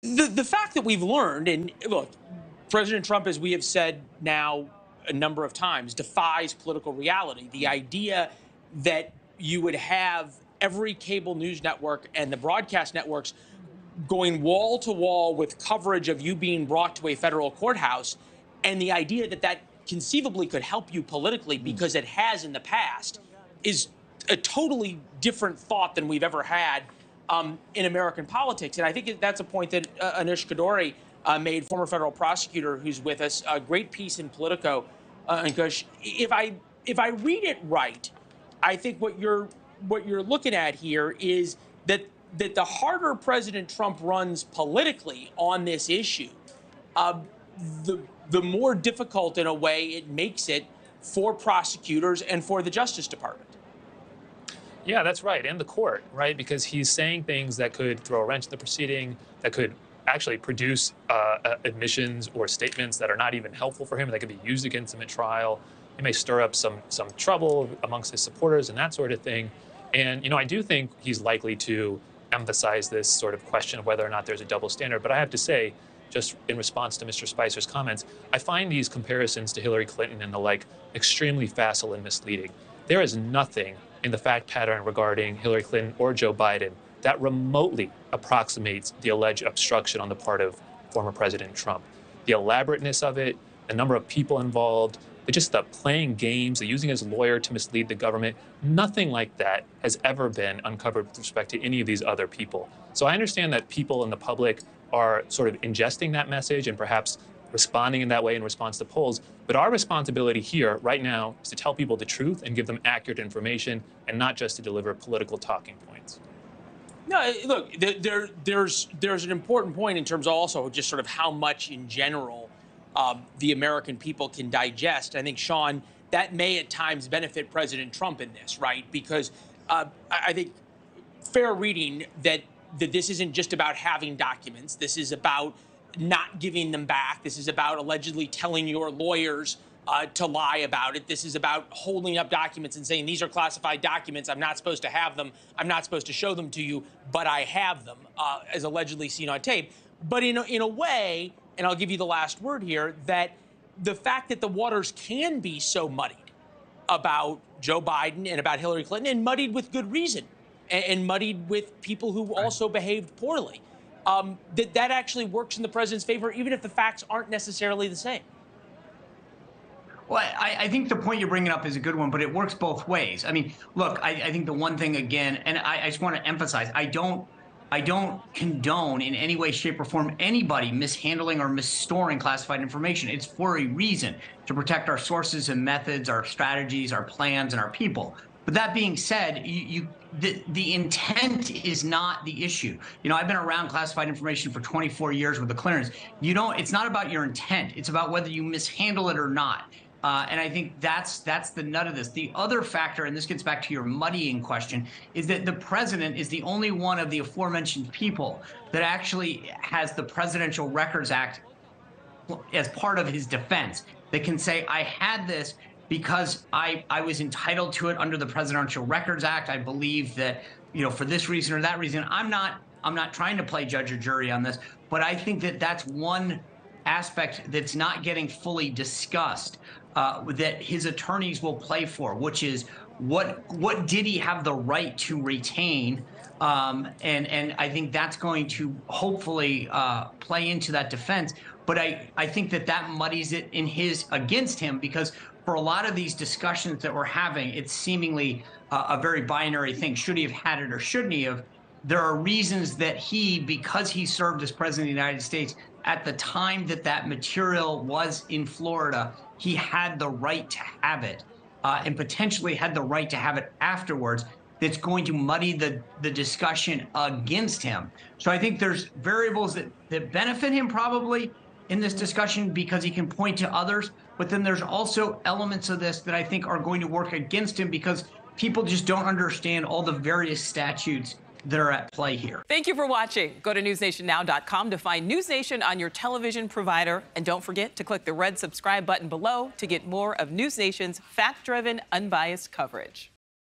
The fact that we've learned, and look, President Trump, as we have said now a number of times, defies political reality. The idea that you would have every cable news network and the broadcast networks going wall to wall with coverage of you being brought to a federal courthouse, and the idea that that conceivably could help you politically because it has in the past, is a totally different thought than we've ever had in American politics. And I think that's a point that Anish Kadori made, former federal prosecutor who's with us, a great piece in Politico. And Kush, if I read it right, I think what you're looking at here is that the harder President Trump runs politically on this issue, the more difficult in a way it makes it for prosecutors and for the Justice Department. Yeah, that's right, and the court, right? Because he's saying things that could throw a wrench in the proceeding, that could actually produce admissions or statements that are not even helpful for him, that could be used against him at trial. He may stir up some trouble amongst his supporters and that sort of thing. And, you know, I do think he's likely to emphasize this sort of question of whether or not there's a double standard. But I have to say, just in response to Mr. Spicer's comments, I find these comparisons to Hillary Clinton and the like extremely facile and misleading. There is nothing in the fact pattern regarding Hillary Clinton or Joe Biden that remotely approximates the alleged obstruction on the part of former President Trump. The elaborateness of it, the number of people involved, just the playing games, the using his lawyer to mislead the government, nothing like that has ever been uncovered with respect to any of these other people. So I understand that people in the public are sort of ingesting that message and perhaps responding in that way in response to polls. But our responsibility here right now is to tell people the truth and give them accurate information and not just to deliver political talking points. No, look, there's an important point in terms of also just sort of how much in general the American people can digest. I think, Sean, that may at times benefit President Trump in this, right? Because I think fair reading that this isn't just about having documents. This is about not giving them back. This is about allegedly telling your lawyers to lie about it. This is about holding up documents and saying, these are classified documents. I'm not supposed to have them. I'm not supposed to show them to you, but I have them, as allegedly seen on tape. But in a way, and I'll give you the last word here, that the fact that the waters can be so muddied about Joe Biden and about Hillary Clinton, and muddied with good reason, and muddied with people who also behaved poorly, that actually works in the president's favor, even if the facts aren't necessarily the same. Well, I think the point you're bringing up is a good one, but it works both ways. I mean, look, I think the one thing, again, and I just want to emphasize, I don't condone in any way, shape, or form anybody mishandling or misstoring classified information. It's for a reason, to protect our sources and methods, our strategies, our plans, and our people. But that being said, the intent is not the issue. You know, I've been around classified information for 24 years with the clearance. It's not about your intent. It's about whether you mishandle it or not. And I think that's the nut of this. The other factor, and this gets back to your muddying question, is that the president is the only one of the aforementioned people that actually has the Presidential Records Act as part of his defense, that can say, I had this because I was entitled to it under the Presidential Records Act. I believe that, you know, for this reason or that reason. I'm not trying to play judge or jury on this, but I think that that's one aspect that's not getting fully discussed, that his attorneys will play for, which is what did he have the right to retain? And I think that's going to hopefully play into that defense. But I think that muddies it against him, because for a lot of these discussions that we're having, it's seemingly a very binary thing. Should he have had it or shouldn't he have? There are reasons that because he served as president of the United States at the time that material was in Florida, he had the right to have it, and potentially had the right to have it afterwards. That's going to muddy the discussion against him. So I think there's variables that benefit him probably in this discussion because he can point to others, but then there's also elements of this that I think are going to work against him because people just don't understand all the various statutes that are at play here. Thank you for watching. Go to newsnationnow.com to find News Nation on your television provider. And don't forget to click the red subscribe button below to get more of News Nation's fact-driven, unbiased coverage.